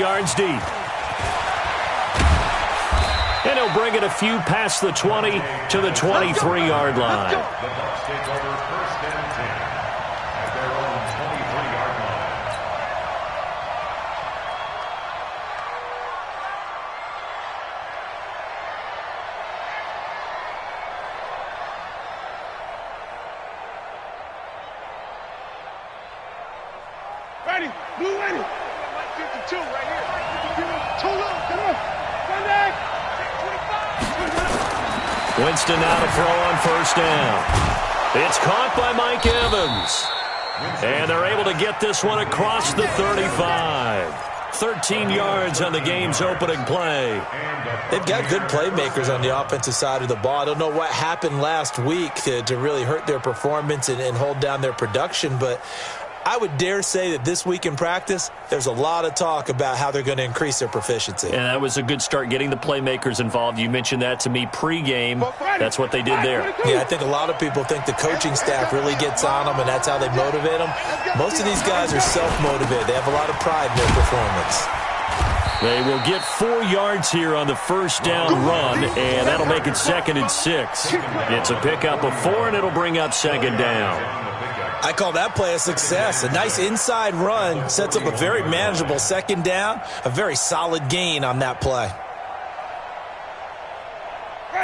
yards deep. And he'll bring it a few past the 20 to the 23-yard line. The Bucs take over first and 10 at their own 23-yard line. Ready, blue ready. 52 right here. Too low, come on. Run back. Winston now to throw on first down. It's caught by Mike Evans. And they're able to get this one across the 35. 13 yards on the game's opening play. They've got good playmakers on the offensive side of the ball. I don't know what happened last week to really hurt their performance and hold down their production, but I would dare say that this week in practice, there's a lot of talk about how they're going to increase their proficiency. And that was a good start, getting the playmakers involved. You mentioned that to me pregame. That's what they did there. Yeah, I think a lot of people think the coaching staff really gets on them, and that's how they motivate them. Most of these guys are self-motivated. They have a lot of pride in their performance. They will get 4 yards here on the first down run, and that'll make it 2nd and 6. It's a pickup of 4, and it'll bring up 2nd down. I call that play a success. A nice inside run sets up a very manageable 2nd down, a very solid gain on that play.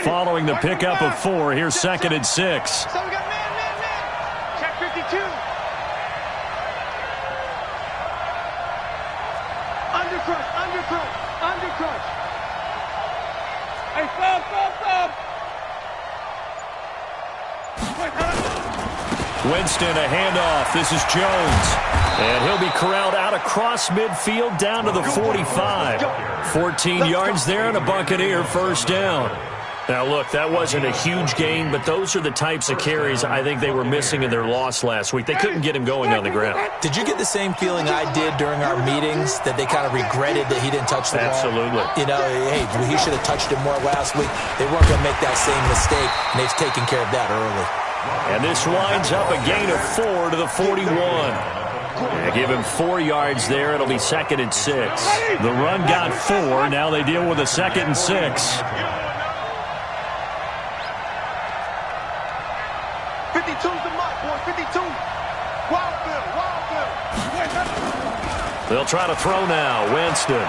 Following the pickup of 4, here's 2nd and 6. So we got man. Check 52. Undercrush. Hey, stop. Winston, a handoff. This is Jones. And he'll be corralled out across midfield down to the 45. 14 yards there and a Buccaneer first down. Now, look, that wasn't a huge gain, but those are the types of carries I think they were missing in their loss last week. They couldn't get him going on the ground. Did you get the same feeling I did during our meetings, that they kind of regretted that he didn't touch the ball? Absolutely. You know, hey, he should have touched it more last week. They weren't going to make that same mistake, and they've taken care of that early. And this winds up a gain of 4 to the 41. They give him 4 yards there. It'll be 2nd and 6. The run got 4. Now they deal with a 2nd and 6. 52's the mark, boy. 52. Wild Bill. They'll try to throw now. Winston.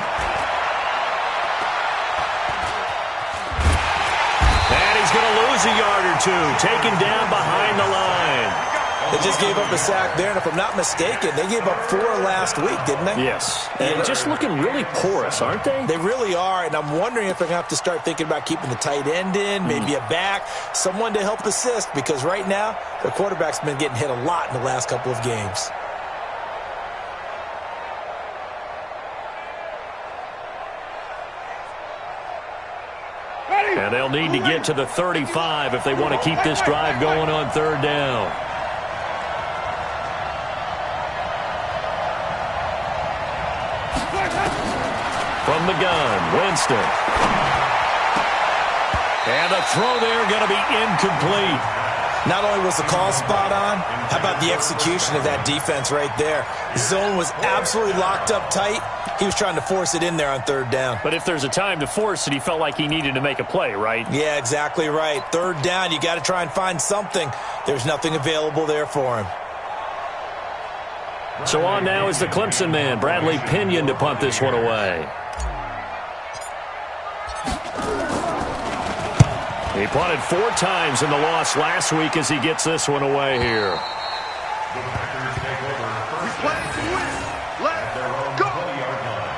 And he's going to lose a yard or 2. Taken down behind the line. They just gave up a sack there, and if I'm not mistaken, they gave up 4 last week, didn't they? Yes. And just looking really porous, aren't they? They really are, and I'm wondering if they're going to have to start thinking about keeping the tight end in, maybe a back, someone to help assist, because right now, their quarterback's been getting hit a lot in the last couple of games. And they'll need to get to the 35 if they want to keep this drive going on 3rd down. From the gun, Winston. And the throw there going to be incomplete. Not only was the call spot on, how about the execution of that defense right there? The zone was absolutely locked up tight. He was trying to force it in there on 3rd down. But if there's a time to force it, he felt like he needed to make a play, right? Yeah, exactly right. 3rd down, you got to try and find something. There's nothing available there for him. So on now is the Clemson man, Bradley Pinion, to punt this one away. He punted 4 times in the loss last week as he gets this one away here. The Packers take over first and 10 at their own 20-yard line.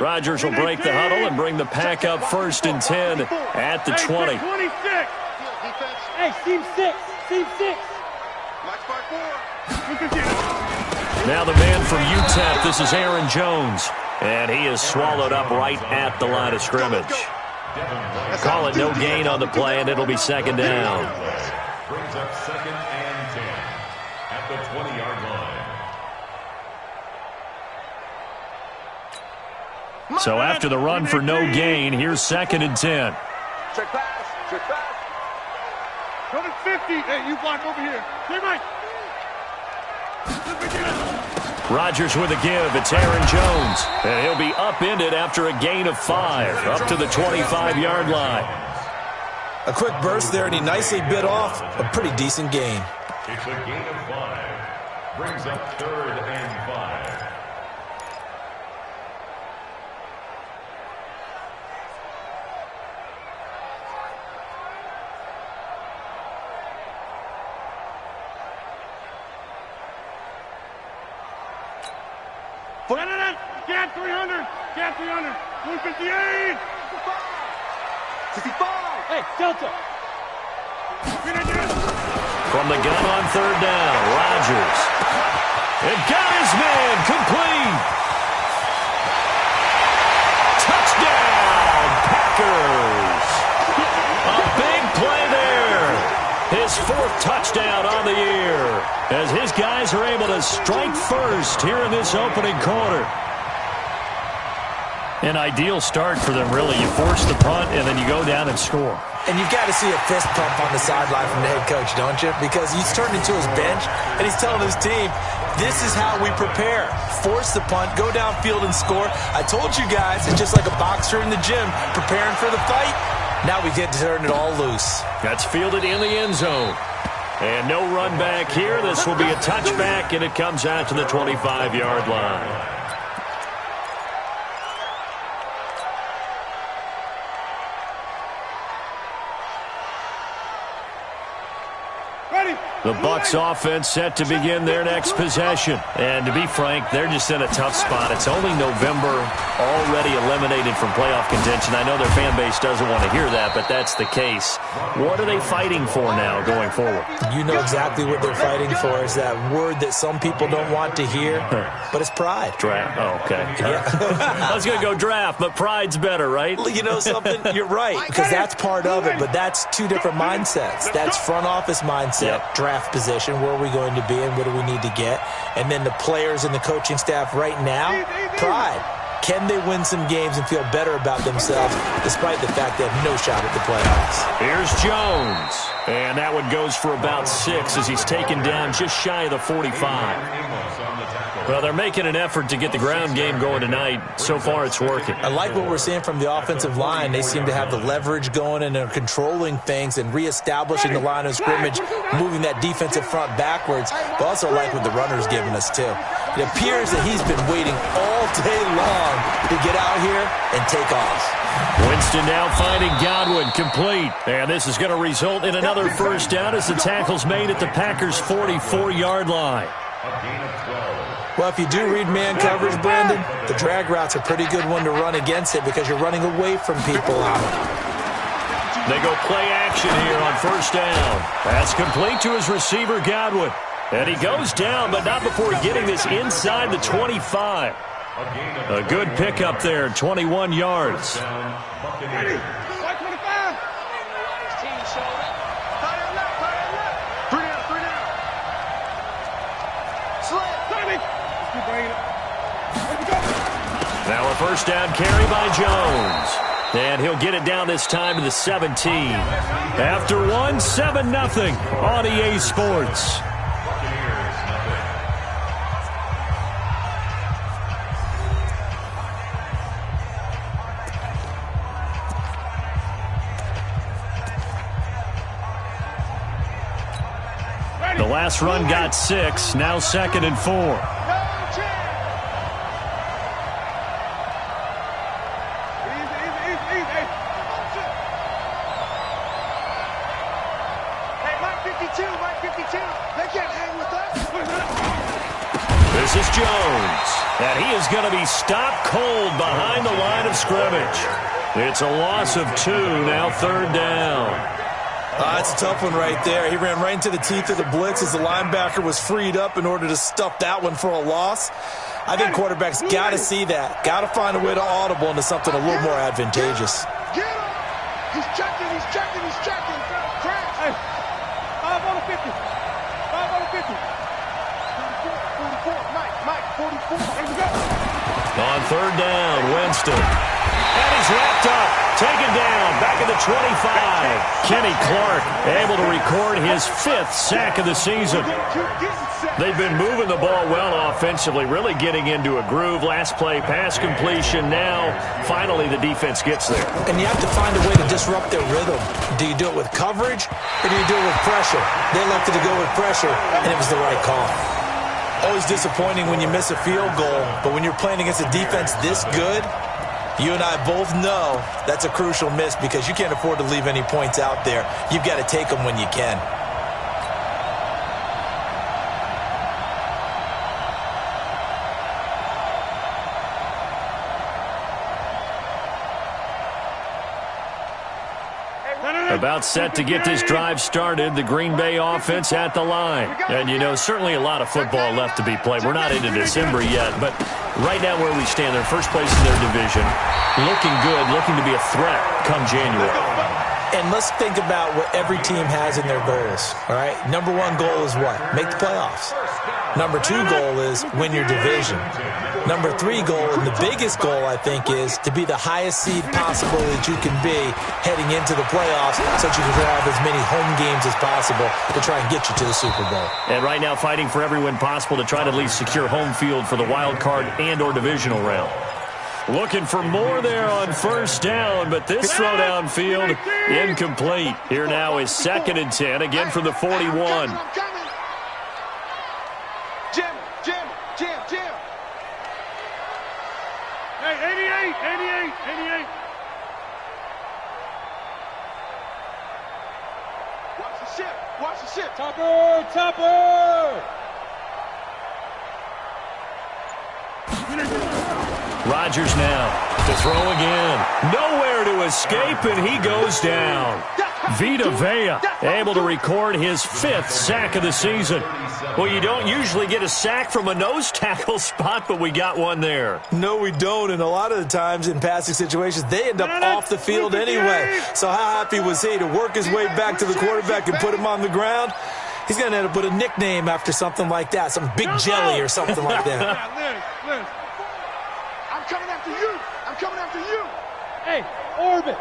Rodgers will break the huddle and bring the pack up 1st and 10 at the 20. 26. Hey, team 6. Now the man from UTEP, this is Aaron Jones. And he is swallowed up right at the line of scrimmage. Call it no gain on the play, and it'll be 2nd down. Brings up 2nd and 10 at the 20-yard line. So after the run for no gain, here's 2nd and 10. Check pass. Check pass. Go to 50. Hey, you block over here. Hey, Mike. Rodgers with a give. It's Aaron Jones. And he'll be upended after a gain of 5, up to the 25-yard line. A quick burst there, and he nicely bit off a pretty decent gain. It's a gain of 5. Brings up 3rd and 5. Get 300. Get 300. 158. 65. Hey, Delta. From the gun on 3rd down, Rodgers. It got his man complete. Touchdown, Packers. A big play there. His 4th touchdown on the year as his guys are able to strike first here in this opening quarter. An ideal start for them, really. You force the punt, and then you go down and score. And you've got to see a fist pump on the sideline from the head coach, don't you? Because he's turned into his bench, and he's telling his team, this is how we prepare. Force the punt, go downfield and score. I told you guys, it's just like a boxer in the gym preparing for the fight. Now we get to turn it all loose. That's fielded in the end zone. And no run back here. This will be a touchback, and it comes out to the 25-yard line. The Bucs offense set to begin their next possession. And to be frank, they're just in a tough spot. It's only November, already eliminated from playoff contention. I know their fan base doesn't want to hear that, but that's the case. What are they fighting for now going forward? You know exactly what they're fighting for. Is that word that some people don't want to hear, but it's pride. Draft. Oh, okay. Yeah. I was going to go draft, but pride's better, right? You know something? You're right, because that's part of it, but that's two different mindsets. That's front office mindset, draft position, where are we going to be and what do we need to get? And then the players and the coaching staff right now, pride. Can they win some games and feel better about themselves despite the fact they have no shot at the playoffs? Here's Jones. And that one goes for about 6 as he's taken down just shy of the 45. Well, they're making an effort to get the ground game going tonight. So far, it's working. I like what we're seeing from the offensive line. They seem to have the leverage going and are controlling things and reestablishing the line of scrimmage, moving that defensive front backwards. But also like what the runner's giving us, too. It appears that he's been waiting all day long to get out here and take off. Winston now finding Godwin complete. And this is going to result in another first down as the tackle's made at the Packers' 44-yard line. Well, if you do read man coverage, Brandon, the drag route's a pretty good one to run against it because you're running away from people out. They go play action here on first down. That's complete to his receiver, Godwin. And he goes down, but not before getting this inside the 25. A good pickup there, 21 yards. Now a first down carry by Jones. And he'll get it down this time to the 17. After one, 7-0 on EA Sports. The last run got 6, now 2nd and 4. This is Jones, and he is going to be stopped cold behind the line of scrimmage. It's a loss of 2, now 3rd down. That's a tough one right there. He ran right into the teeth of the blitz as the linebacker was freed up in order to stuff that one for a loss. I think quarterbacks got to see that. Got to find a way to audible into something a little more advantageous. Get him! He's checking, he's checking, he's checking. Crash! Hey, 5 on the 50. 5 on the 50. 44, Mike, 44. There we go. On third down, Winston. And he's wrapped up. Taken down. Back at the 25. Kenny Clark able to record his 5th sack of the season. They've been moving the ball well offensively, really getting into a groove. Last play, pass completion. Now, finally, the defense gets there. And you have to find a way to disrupt their rhythm. Do you do it with coverage, or do you do it with pressure? They elected to go with pressure, and it was the right call. Always disappointing when you miss a field goal, but when you're playing against a defense this good, you and I both know that's a crucial miss because you can't afford to leave any points out there. You've got to take them when you can. About set to get this drive started, the Green Bay offense at the line. And, you know, certainly a lot of football left to be played. We're not into December yet, but right now where we stand, they're first place in their division, looking good, looking to be a threat come January. And let's think about what every team has in their goals, all right? Number 1 goal is what? Make the playoffs. Number 2 goal is win your division. Number 3 goal, and the biggest goal, I think, is to be the highest seed possible that you can be heading into the playoffs so that you can have as many home games as possible to try and get you to the Super Bowl. And right now fighting for every win possible to try to at least secure home field for the wild card and or divisional round. Looking for more there on first down, but this throw downfield incomplete. Here now is 2nd and 10, again from the 41. Jim. Hey, 88. Watch the ship. Topper. Rodgers now to throw again. Nowhere to escape, and he goes down. Vita Vea able to record his 5th sack of the season. Well, you don't usually get a sack from a nose tackle spot, but we got one there. No, we don't, and a lot of the times in passing situations, they end up off the field anyway. So how happy was he to work his way back to the quarterback and put him on the ground? He's going to end up with a nickname after something like that, some Big Jelly or something like that. Liz. I'm coming after you. Hey, orbit.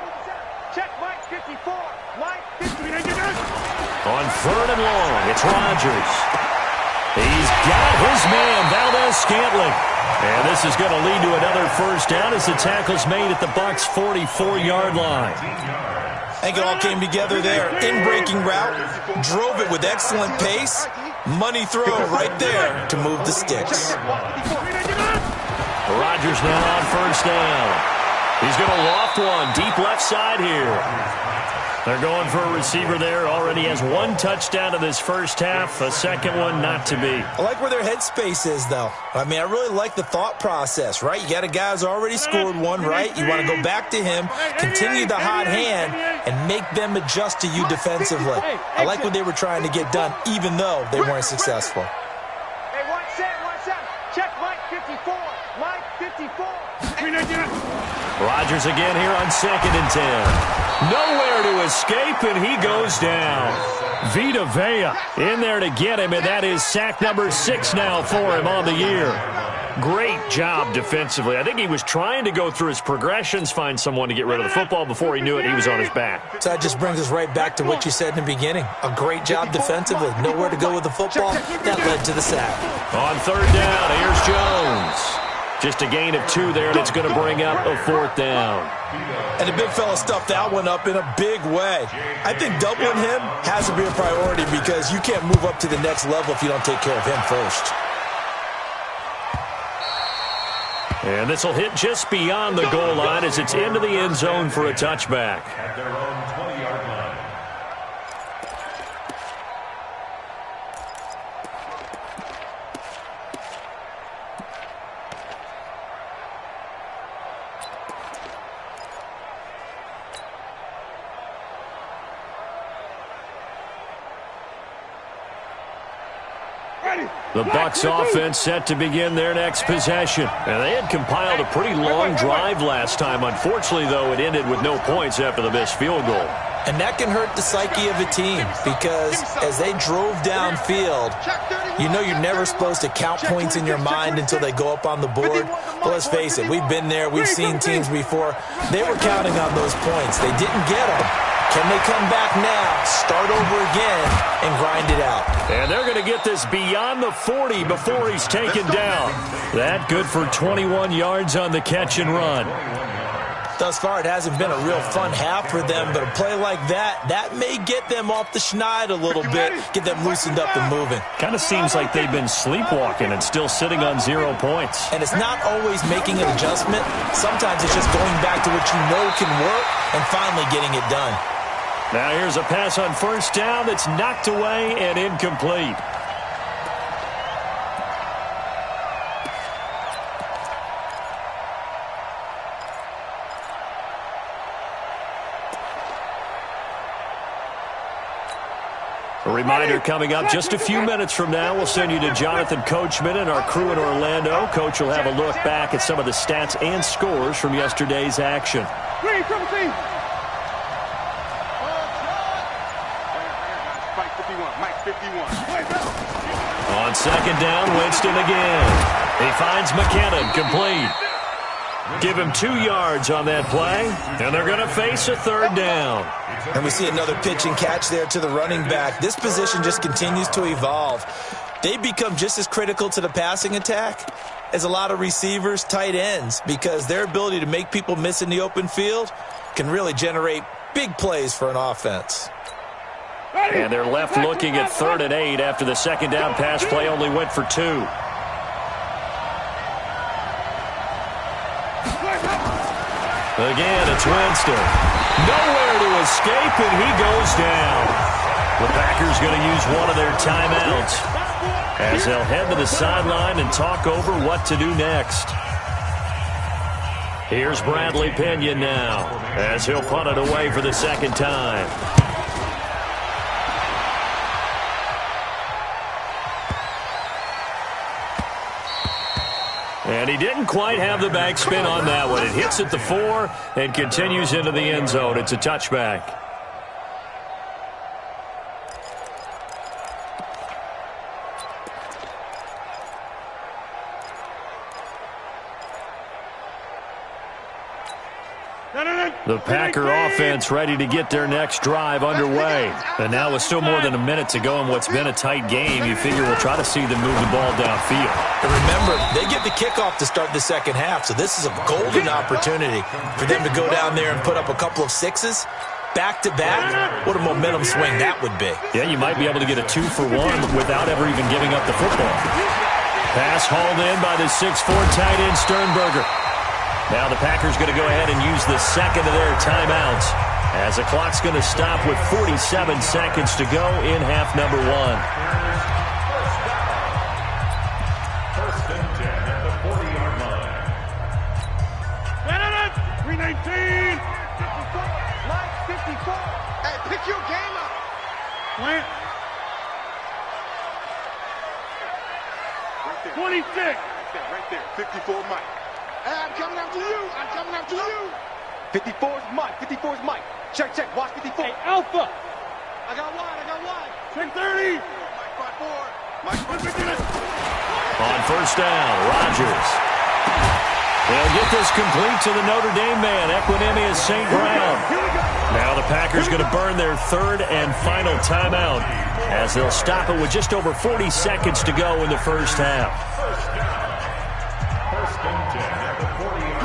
Check Mike 54. Mike 54. On 3rd and long, it's Rodgers. He's got his man, Valdez-Scantling. And this is going to lead to another first down as the tackle's made at the Bucs' 44-yard line. I think it all came together there. In-breaking route, drove it with excellent pace. Money throw right there to move the sticks. Rodgers now on first down. He's going to loft one deep left side here. They're going for a receiver there. Already has 1 touchdown in this first half. A second one not to be. I like where their headspace is, though. I mean, I really like the thought process, right? You got a guy who's already scored one, right? You want to go back to him, continue the hot hand, and make them adjust to you defensively. I like what they were trying to get done, even though they weren't successful. Hey, 1-7. Check Mike 54. Mike 54. Rodgers again here on 2nd and 10. Nowhere to escape, and he goes down. Vita Vea in there to get him, and that is sack number 6 now for him on the year. Great job defensively. I think he was trying to go through his progressions, find someone to get rid of the football. Before he knew it, he was on his back. So that just brings us right back to what you said in the beginning. A great job defensively. Nowhere to go with the football. That led to the sack. On 3rd down, here's Jones. Just a gain of 2 there, and it's going to bring up a 4th down. And the big fella stuffed that one up in a big way. I think doubling him has to be a priority because you can't move up to the next level if you don't take care of him first. And this will hit just beyond the goal line as it's into the end zone for a touchback. At their own 20-yard line. The Bucs offense set to begin their next possession. And they had compiled a pretty long drive last time. Unfortunately, though, it ended with no points after the missed field goal. And that can hurt the psyche of a team because as they drove downfield, you know you're never supposed to count points in your mind until they go up on the board. But let's face it, we've been there. We've seen teams before. They were counting on those points. They didn't get them. Can they come back now, start over again, and grind it out? And they're going to get this beyond the 40 before he's taken down. That good for 21 yards on the catch and run. Thus far, it hasn't been a real fun half for them, but a play like that may get them off the schneid a little bit, get them loosened up and moving. Kind of seems like they've been sleepwalking and still sitting on 0 points. And it's not always making an adjustment. Sometimes it's just going back to what you know can work and finally getting it done. Now here's a pass on first down that's knocked away and incomplete. A reminder coming up just a few minutes from now. We'll send you to Jonathan Coachman and our crew in Orlando. Coach will have a look back at some of the stats and scores from yesterday's action. Mike 51. On second down, Winston again. He finds McKinnon, complete. Give him 2 yards on that play, and they're going to face a third down. And we see another pitch and catch there to the running back. This position just continues to evolve. They become just as critical to the passing attack as a lot of receivers, tight ends, because their ability to make people miss in the open field can really generate big plays for an offense. And they're left looking at 3rd and 8 after the second down pass play only went for 2. Again, it's Winston. Nowhere to escape, and he goes down. The Packers going to use one of their timeouts as they'll head to the sideline and talk over what to do next. Here's Bradley Pinion now as he'll punt it away for the second time. And he didn't quite have the backspin on that one. It hits at the 4 and continues into the end zone. It's a touchback. The Packer offense ready to get their next drive underway. And now with still more than a minute to go in what's been a tight game, you figure we'll try to see them move the ball downfield. And remember, they get the kickoff to start the second half, so this is a golden opportunity for them to go down there and put up a couple of sixes. Back-to-back, what a momentum swing that would be. Yeah, you might be able to get a 2-for-1 without ever even giving up the football. Pass hauled in by the 6'4" tight end Sternberger. Now the Packers going to go ahead and use the second of their timeouts as the clock's going to stop with 47 seconds to go in half number 1. First and 10 at the 40-yard line. 319. 54. Mike 54. Hey, pick your game up. Plant. 26. Right there. 54 Mike. Hey, I'm coming after you. I'm coming after you. 54's Mike. 54's Mike. Check, check. Watch 54. Hey, Alpha. I got wide. Check 30. Mike 5-4. Mike 5-4. On first down, Rodgers. They'll get this complete to the Notre Dame man, Equinemius St. Brown. Now the Packers going to burn their 3rd and final timeout as they'll stop it with just over 40 seconds to go in the first half.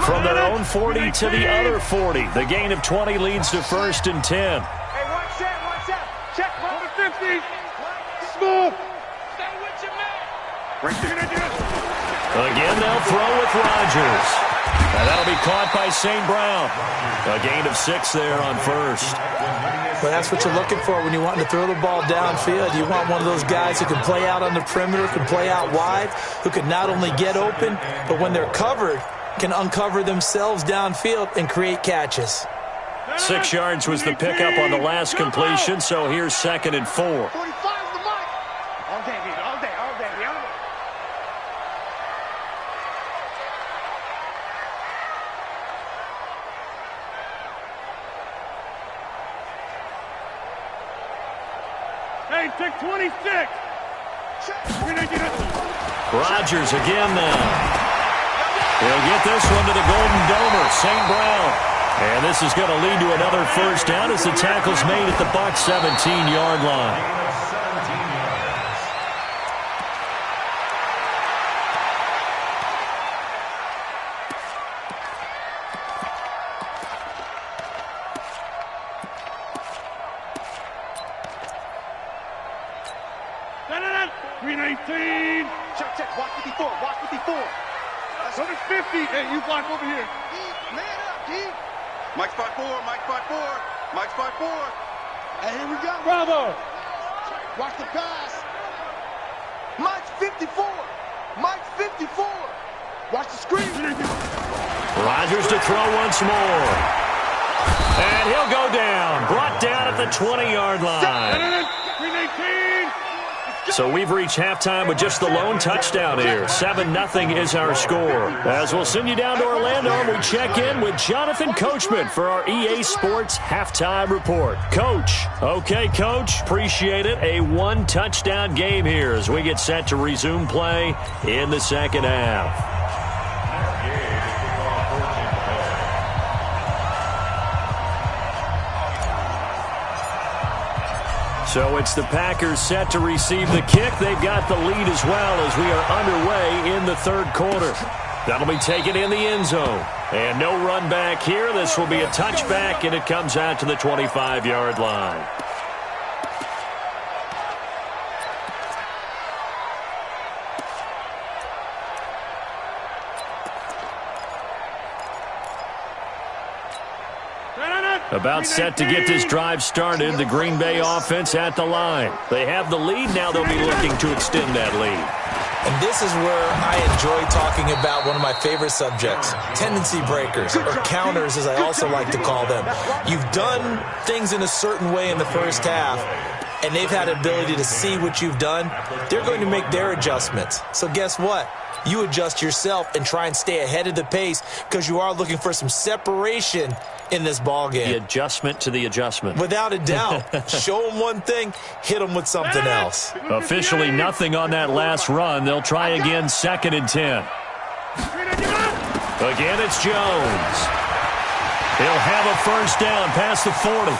From their own 40 to the other 40. The gain of 20 leads to 1st and 10. Hey, watch out. Check, roll the 50. Smooth. Stay with your man. Right there. Again, they'll throw with Rodgers. And that'll be caught by St. Brown. A gain of 6 there on first. Well, that's what you're looking for when you want to throw the ball downfield. You want one of those guys who can play out on the perimeter, can play out wide, who can not only get open, but when they're covered, can uncover themselves downfield and create catches. 6 yards was the pickup on the last completion, so here's 2nd and 4. 45's the mic. All day. 396, 26. Rodgers again now. He'll get this one to the Golden Domer, St. Brown. And this is going to lead to another first down as the tackle's made at the Bucs 17-yard line. Check. Watch 54. Watch 54. That's 150. Hey, you block over here. Man up, D. Mike's 5-4. Mike's 5-4. Mike's 5-4. Hey, here we go. Bravo. Watch the pass. Mike's 54. Mike's 54. Watch the screen. Rodgers to throw once more. And he'll go down. Brought down at the 20-yard line. 319. So we've reached halftime with just the lone touchdown here. 7-0 is our score. As we'll send you down to Orlando, and we check in with Jonathan Coachman for our EA Sports Halftime Report. Coach. Okay, Coach. Appreciate it. A one-touchdown game here as we get set to resume play in the second half. So it's the Packers set to receive the kick. They've got the lead as well as we are underway in the third quarter. That'll be taken in the end zone. And no run back here. This will be a touchback, and it comes out to the 25-yard line. About set to get this drive started, the Green Bay offense at the line. They have the lead. Now they'll be looking to extend that lead. And this is where I enjoy talking about one of my favorite subjects, tendency breakers, or counters as I also like to call them. You've done things in a certain way in the first half, and they've had the ability to see what you've done. They're going to make their adjustments. So guess what? You adjust yourself and try and stay ahead of the pace because you are looking for some separation in this ball game. The adjustment to the adjustment. Without a doubt. Show them one thing, hit them with something else. Officially nothing on that last run. They'll try again, 2nd and 10. Again, it's Jones. He'll have a first down past the 40.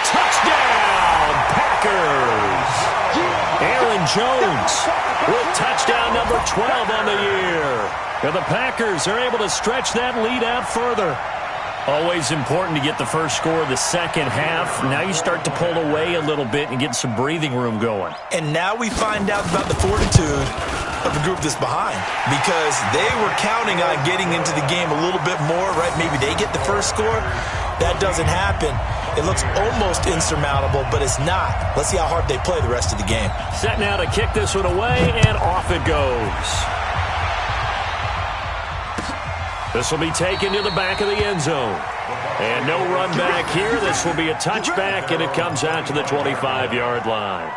Touchdown, Packers. Aaron Jones with touchdown number 12 on the year. And the Packers are able to stretch that lead out further. Always important to get the first score of the second half. Now you start to pull away a little bit and get some breathing room going. And now we find out about the fortitude of the group that's behind, because they were counting on getting into the game a little bit more, right? Maybe they get the first score. That doesn't happen. It looks almost insurmountable, but it's not. Let's see how hard they play the rest of the game. Set now to kick this one away, and off it goes. This will be taken to the back of the end zone. And no run back here. This will be a touchback, and it comes out to the 25-yard line.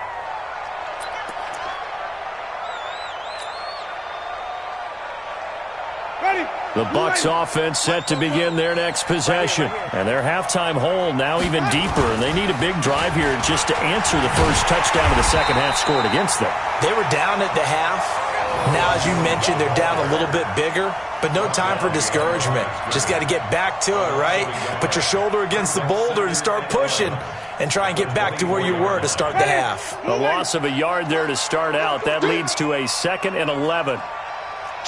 The Bucs offense set to begin their next possession. And their halftime hole now even deeper. And they need a big drive here just to answer the first touchdown of the second half scored against them. They were down at the half. Now, as you mentioned, they're down a little bit bigger. But no time for discouragement. Just got to get back to it, right? Put your shoulder against the boulder and start pushing. And try and get back to where you were to start the half. A loss of a yard there to start out. That leads to a 2nd and 11.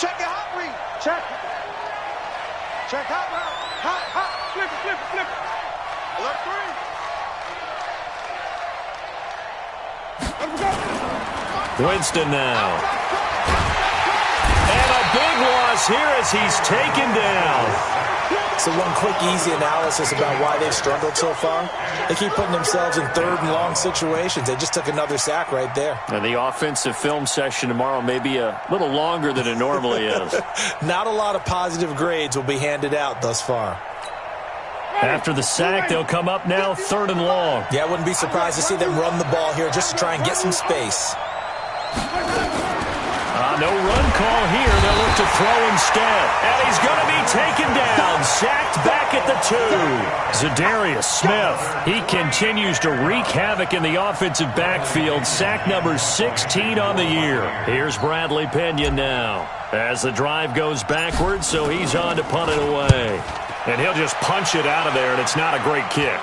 Check it out, Reed. Check. Check out now. Hot. Flip it. Alert 3. Winston now. And a big loss here as he's taken down. So one quick, easy analysis about why they've struggled so far. They keep putting themselves in third and long situations. They just took another sack right there. And the offensive film session tomorrow may be a little longer than it normally is. Not a lot of positive grades will be handed out thus far. After the sack, they'll come up now 3rd and long. Yeah, I wouldn't be surprised to see them run the ball here just to try and get some space. No run call here. They'll look to throw instead. And he's going to be taken down. Sacked back at the 2. Zadarius Smith. He continues to wreak havoc in the offensive backfield. Sack number 16 on the year. Here's Bradley Pena now. As the drive goes backwards, so he's on to punt it away. And he'll just punch it out of there, and it's not a great kick.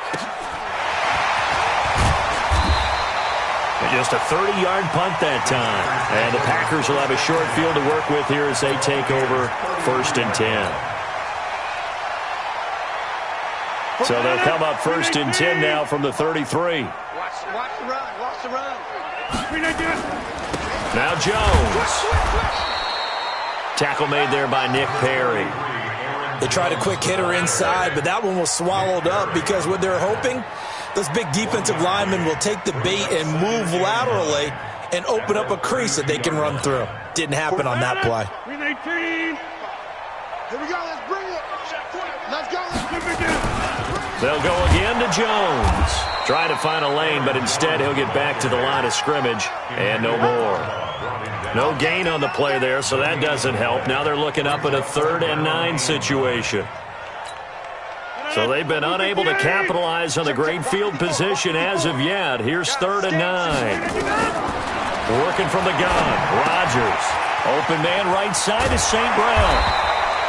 Just a 30-yard punt that time. And the Packers will have a short field to work with here as they take over 1st and 10. So they'll come up 1st and 10 now from the 33. Watch the run. Watch the run. Now Jones. Tackle made there by Nick Perry. They tried a quick hitter inside, but that one was swallowed up because what they're hoping, those big defensive linemen will take the bait and move laterally and open up a crease that they can run through. Didn't happen on that play. Here we go. Let's bring it. Let's go. They'll go again to Jones. Try to find a lane, but instead he'll get back to the line of scrimmage and no more. No gain on the play there, so that doesn't help. Now they're looking up at a 3rd and 9 situation. So they've been unable to capitalize on the great field position as of yet. Here's 3rd and 9. Working from the gun. Rodgers. Open man right side is St. Brown.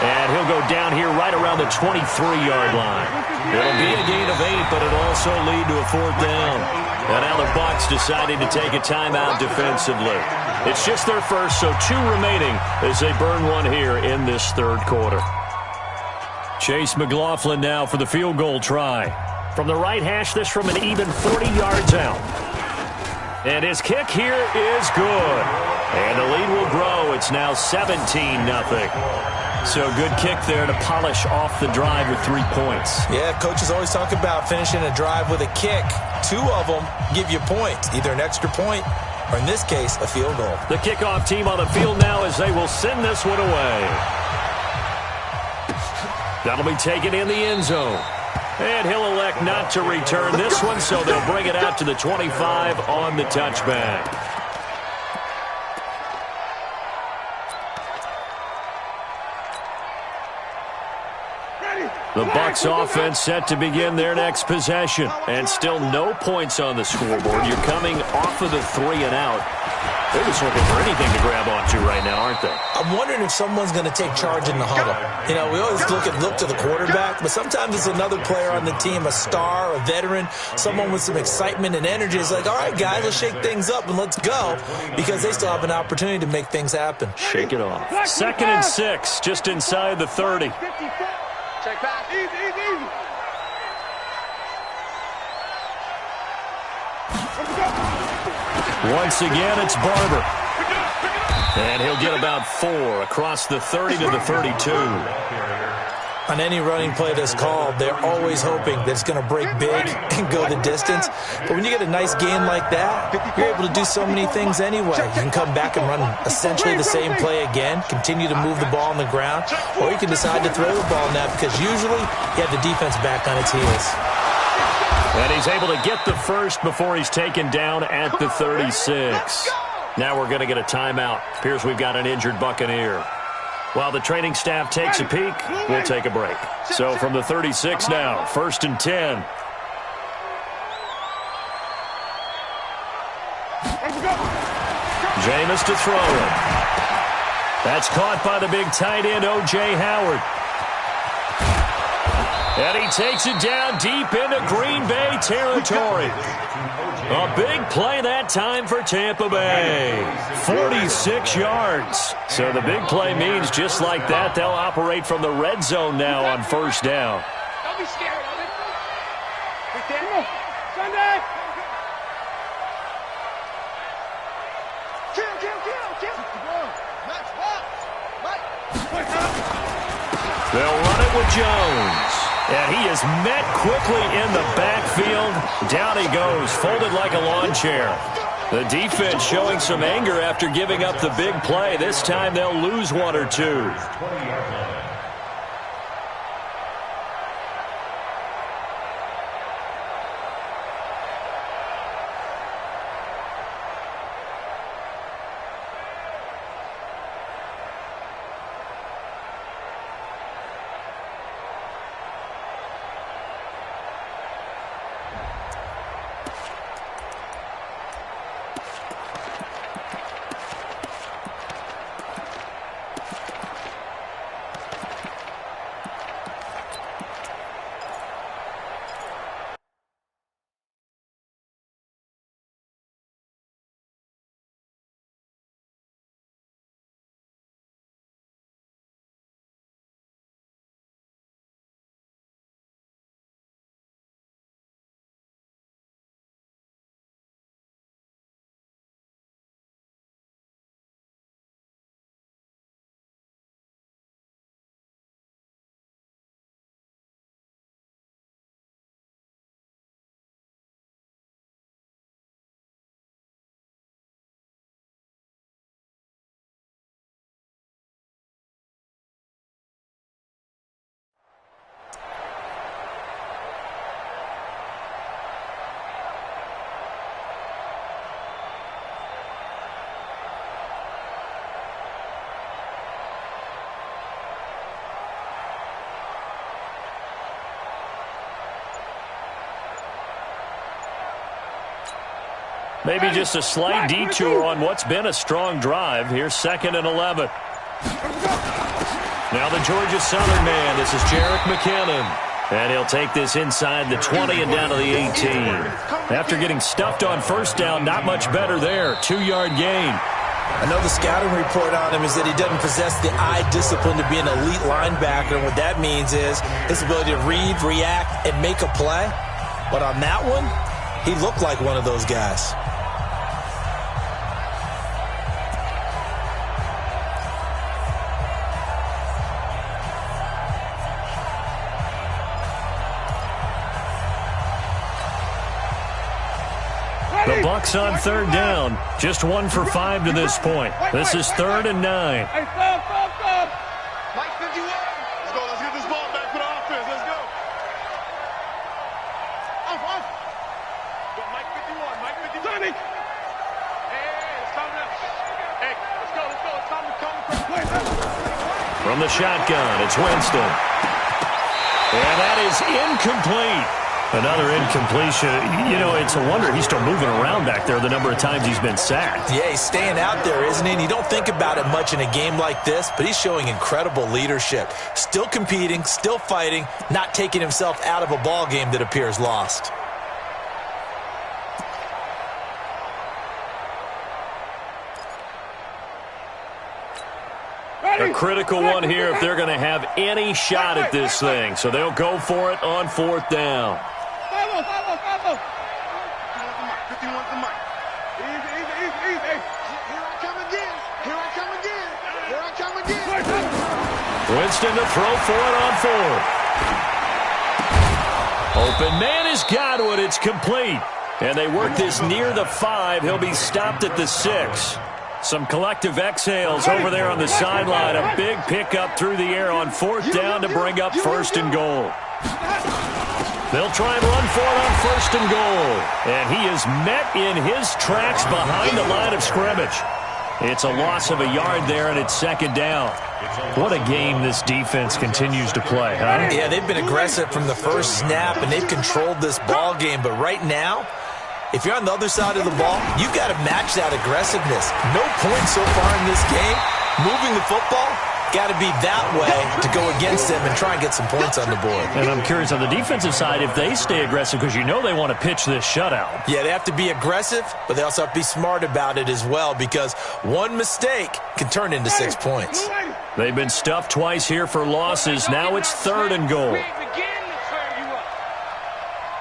And he'll go down here right around the 23-yard line. It'll be a gain of 8, but it'll also lead to a 4th down. And now the Bucs deciding to take a timeout defensively. It's just their first, so 2 remaining as they burn one here in this 3rd quarter. Chase McLaughlin now for the field goal try. From the right hash, this from an even 40 yards out. And his kick here is good. And the lead will grow. It's now 17-0. So good kick there to polish off the drive with 3 points. Yeah, coaches always talk about finishing a drive with a kick. 2 of them give you points, either an extra point or, in this case, a field goal. The kickoff team on the field now as they will send this one away. That'll be taken in the end zone. And he'll elect not to return this one, so they'll bring it out to the 25 on the touchback. The Bucs offense set to begin their next possession. And still no points on the scoreboard. You're coming off of the 3 and out. They're just looking for anything to grab onto right now, aren't they? I'm wondering if someone's going to take charge in the huddle. You know, we always look to the quarterback, but sometimes it's another player on the team, a star, a veteran, someone with some excitement and energy. It's like, all right, guys, let's shake things up and let's go, because they still have an opportunity to make things happen. Shake it off. 2nd and 6, just inside the 30. Check back. Easy. Once again, it's Barber. And he'll get about 4 across the 30 to the 32. On any running play that's called, they're always hoping that it's going to break big and go the distance. But when you get a nice gain like that, you're able to do so many things anyway. You can come back and run essentially the same play again, continue to move the ball on the ground, or you can decide to throw the ball now because usually you have the defense back on its heels. And he's able to get the first before he's taken down at the 36. Now we're going to get a timeout. Appears we've got an injured Buccaneer. While the training staff takes a peek, we'll take a break. So from the 36 now, 1st and 10. Jameis to throw it. That's caught by the big tight end, O.J. Howard. And he takes it down deep into Green Bay territory. A big play that time for Tampa Bay. 46 yards. So the big play means just like that, they'll operate from the red zone now on 1st down. Don't be scared of it. Come on. Sunday. Kill. They'll run it with Jones. And he is met quickly in the backfield. Down he goes, folded like a lawn chair. The defense showing some anger after giving up the big play. This time they'll lose 1 or 2. Maybe just a slight detour on what's been a strong drive. Here's 2nd and 11. Now the Georgia Southern man. This is Jerick McKinnon. And he'll take this inside the 20 and down to the 18. After getting stuffed on first down, not much better there. 2-yard gain. I know the scouting report on him is that he doesn't possess the eye discipline to be an elite linebacker. And what that means is his ability to read, react, and make a play. But on that one, he looked like one of those guys. The Bucs on 3rd down. Just 1 for 5 to this point. This is 3rd and 9. Hey, stop. Mike 51. Let's go. Let's get this ball back for the offense. Let's go. Off. Go, Mike 51. Mike 51. Sonny. Hey, it's time to... Hey, let's go. It's time to come. From the shotgun, it's Winston. And that is incomplete. Another incompletion. You know, it's a wonder he's still moving around back there the number of times he's been sacked. Yeah, he's staying out there, isn't he? And you don't think about it much in a game like this, but he's showing incredible leadership. Still competing, still fighting, not taking himself out of a ball game that appears lost. A critical one here if they're going to have any shot at this thing. So they'll go for it on 4th down. Follow. 51's the mic. Easy. Here I come again. Winston to throw for it on 4th. Open man is Godwin. It's complete. And they work this near the 5. He'll be stopped at the 6. Some collective exhales over there on the sideline. A big pickup through the air on 4th down to bring up 1st and goal. They'll try and run for it on 1st and goal. And he is met in his tracks behind the line of scrimmage. It's a loss of a yard there, and it's 2nd down. What a game this defense continues to play, huh? Yeah, they've been aggressive from the first snap, and they've controlled this ball game. But right now, if you're on the other side of the ball, you've got to match that aggressiveness. No points so far in this game. Moving the football, got to be that way to go against them and try and get some points on the board. And I'm curious on the defensive side if they stay aggressive, because you know they want to pitch this shutout. Yeah, they have to be aggressive, but they also have to be smart about it as well, because one mistake can turn into 6 points. They've been stuffed twice here for losses. Now it's 3rd and goal.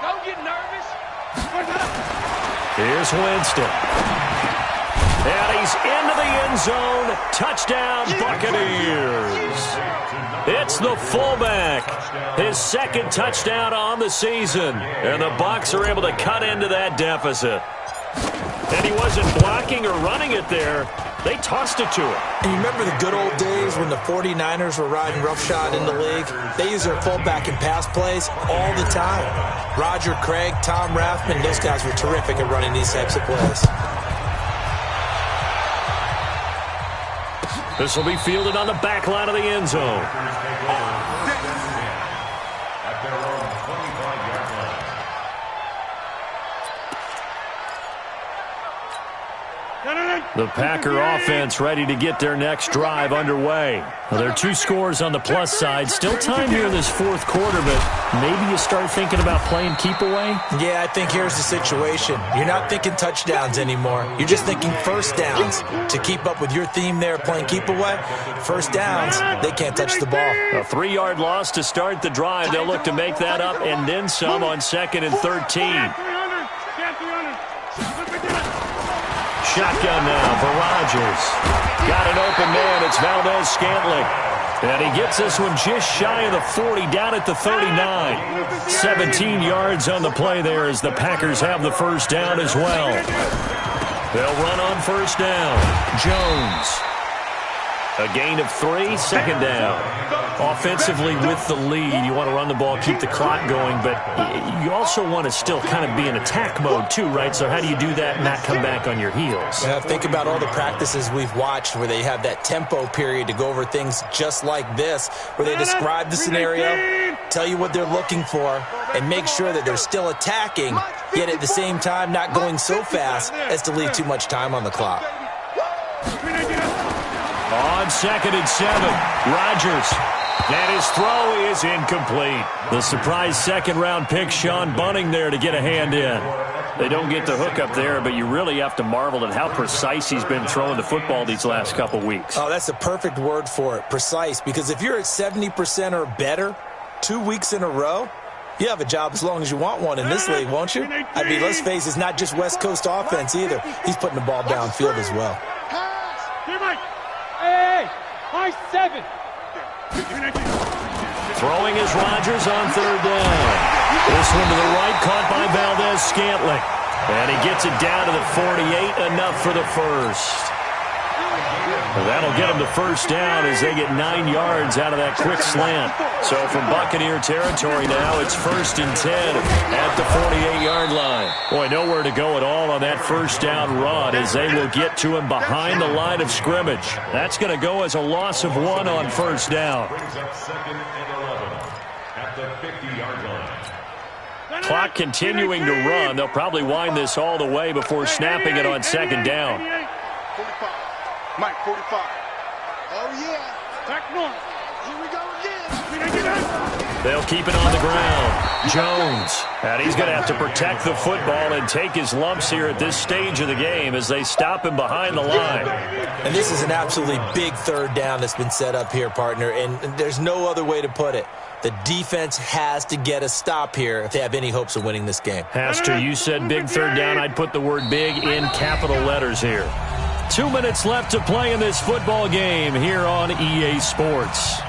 Don't get nervous. Here's Winston. And he's into the end zone. Touchdown, Buccaneers. It's the fullback. His 2nd touchdown on the season. And the Bucs are able to cut into that deficit. And he wasn't blocking or running it there. They tossed it to him. And you remember the good old days when the 49ers were riding roughshod in the league? They used their fullback in pass plays all the time. Roger Craig, Tom Rathman, those guys were terrific at running these types of plays. This will be fielded on the back line of the end zone. At their own 25-yard line. The Packer offense ready to get their next drive underway. Well, there are 2 scores on the plus side. Still time here in this 4th quarter, but maybe you start thinking about playing keep away? Yeah, I think here's the situation. You're not thinking touchdowns anymore. You're just thinking first downs. To keep up with your theme there, playing keep away, first downs, they can't touch the ball. A 3-yard loss to start the drive. They'll look to make that up and then some on 2nd and 13. Shotgun now for Rodgers. Got an open man. It's Valdez-Scantling. And he gets this one just shy of the 40, down at the 39. 17 yards on the play there as the Packers have the first down as well. They'll run on first down. Jones. A gain of 3, 2nd down. Offensively with the lead, you want to run the ball, keep the clock going, but you also want to still kind of be in attack mode too, right? So how do you do that and not come back on your heels? Think about all the practices we've watched where they have that tempo period to go over things just like this, where they describe the scenario, tell you what they're looking for, and make sure that they're still attacking, yet at the same time not going so fast as to leave too much time on the clock. On 2nd and 7, Rodgers. And his throw is incomplete. The surprise second-round pick, Sean Bunting, there to get a hand in. They don't get the hook up there, but you really have to marvel at how precise he's been throwing the football these last couple weeks. Oh, that's the perfect word for it, precise, because if you're at 70% or better 2 weeks in a row, you have a job as long as you want one in this league, won't you? I mean, let's face it, it's not just West Coast offense either. He's putting the ball downfield as well. Hey, high 7. Throwing is Rodgers on 3rd down. This one to the right, caught by Valdez-Scantling. And he gets it down to the 48, enough for the first. Well, that'll get him to 1st down as they get 9 yards out of that quick slant. So from Buccaneer territory now, it's 1st and 10 at the 48-yard line. Boy, nowhere to go at all on that 1st down run as they will get to him behind the line of scrimmage. That's going to go as a loss of 1 on 1st down. Brings up 2nd and 11 at the 50-yard line. Clock continuing to run. They'll probably wind this all the way before snapping it on 2nd down. 45. Mike, 45. Oh, yeah. Back north. Here we go again. They'll keep it on the ground. Jones. And he's going to have to protect the football and take his lumps here at this stage of the game as they stop him behind the line. And this is an absolutely big 3rd down that's been set up here, partner, and there's no other way to put it. The defense has to get a stop here if they have any hopes of winning this game. Has to. You said big 3rd down. I'd put the word big in capital letters here. 2 minutes left to play in this football game here on EA Sports.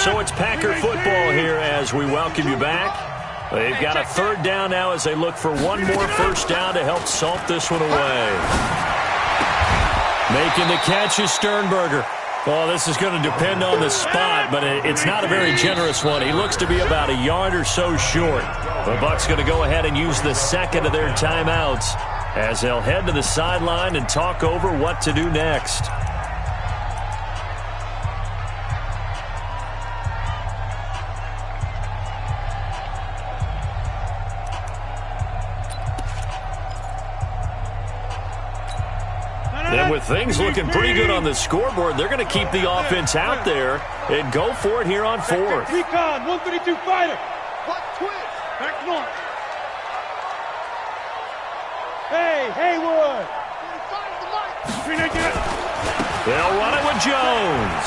So it's Packer football here as we welcome you back. They've got a 3rd down now as they look for one more 1st down to help salt this one away. Making the catch is Sternberger. Well, this is going to depend on the spot, but it's not a very generous one. He looks to be about a yard or so short. The Bucs going to go ahead and use the 2nd of their timeouts as they'll head to the sideline and talk over what to do next. And with things looking pretty good on the scoreboard, they're going to keep the offense out there and go for it here on 4th. Recon, 132 fighter. What twist? Back north. Hey, Haywood. They'll run it with Jones.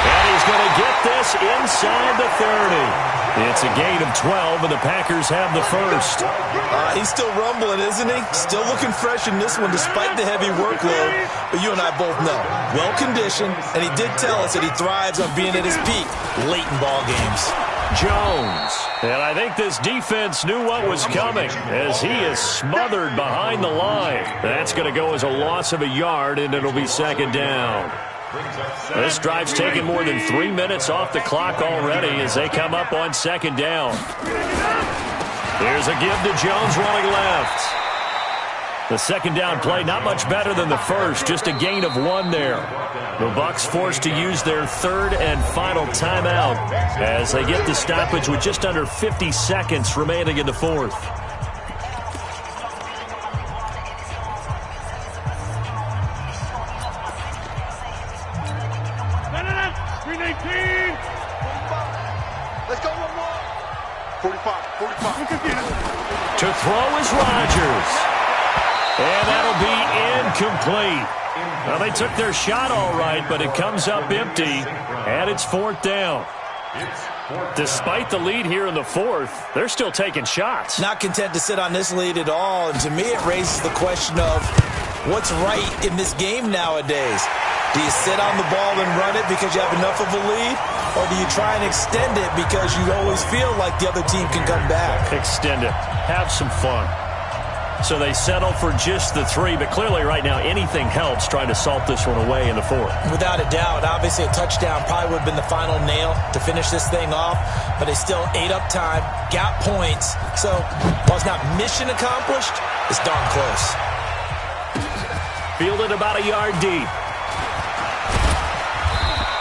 And he's going to get this inside the 30. It's a gain of 12, and the Packers have the 1st. He's still rumbling, isn't he? Still looking fresh in this one despite the heavy workload. But you and I both know, well-conditioned, and he did tell us that he thrives on being at his peak late in ball games. Jones. And I think this defense knew what was coming as he is smothered behind the line. That's going to go as a loss of a yard, and it'll be 2nd down. This drive's taken more than 3 minutes off the clock already as they come up on 2nd down. Here's a give to Jones running left. The 2nd down play not much better than the 1st, just a gain of 1 there. The Bucs forced to use their 3rd and final timeout as they get the stoppage with just under 50 seconds remaining in the 4th. Let's go one more. 45. To throw is Rodgers. And that'll be incomplete. Well, they took their shot all right, but it comes up empty, and it's 4th down. Despite the lead here in the 4th, they're still taking shots. Not content to sit on this lead at all, and to me it raises the question of what's right in this game nowadays. Do you sit on the ball and run it because you have enough of a lead? Or do you try and extend it because you always feel like the other team can come back? Extend it. Have some fun. So they settle for just the 3, but clearly right now anything helps trying to salt this one away in the 4th. Without a doubt. Obviously a touchdown probably would have been the final nail to finish this thing off, but they still ate up time, got points. So while it's not mission accomplished, it's darn close. Fielded about a yard deep.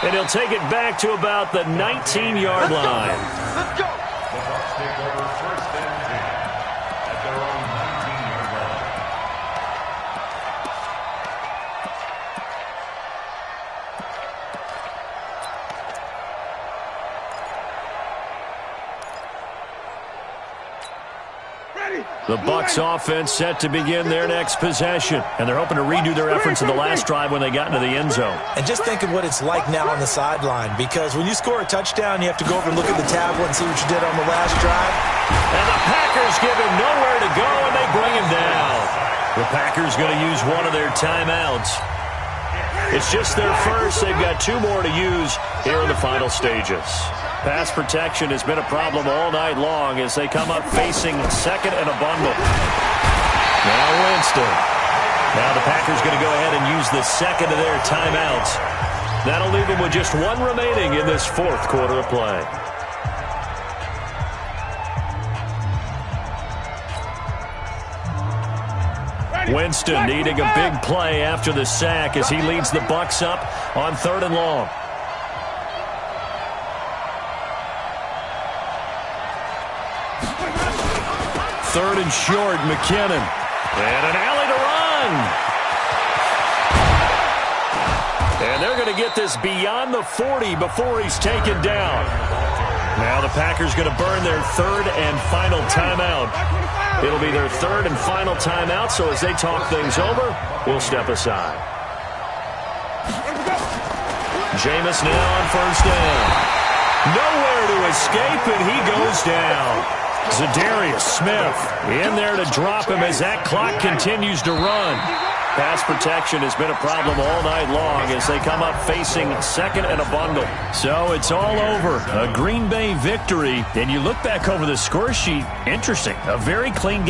And he'll take it back to about the 19-yard line. Let's go. The Bucs take over first and 10 at their own 19-yard line. The Bucs offense set to begin their next possession, and they're hoping to redo their efforts in the last drive when they got into the end zone. And just think of what it's like now on the sideline, because when you score a touchdown, you have to go over and look at the tablet and see what you did on the last drive. And the Packers give him nowhere to go, and they bring him down. The Packers going to use one of their timeouts. It's just their first. They've got 2 more to use here in the final stages. Pass protection has been a problem all night long as they come up facing second and a bundle. Now Winston. Now the Packers going to go ahead and use the second of their timeouts. That'll leave them with just 1 remaining in this 4th quarter of play. Winston needing a big play after the sack as he leads the Bucs up on 3rd and long. Third and short, McKinnon. And an alley to run. And they're going to get this beyond the 40 before he's taken down. Now the Packers going to burn their 3rd and final timeout. It'll be their 3rd and final timeout, so as they talk things over, we'll step aside. Jameis now on 1st down. Nowhere to escape, and he goes down. Zadarius Smith in there to drop him as that clock continues to run. Pass protection has been a problem all night long as they come up facing second and a bundle. So it's all over. A Green Bay victory. And you look back over the score sheet, interesting. A very clean game.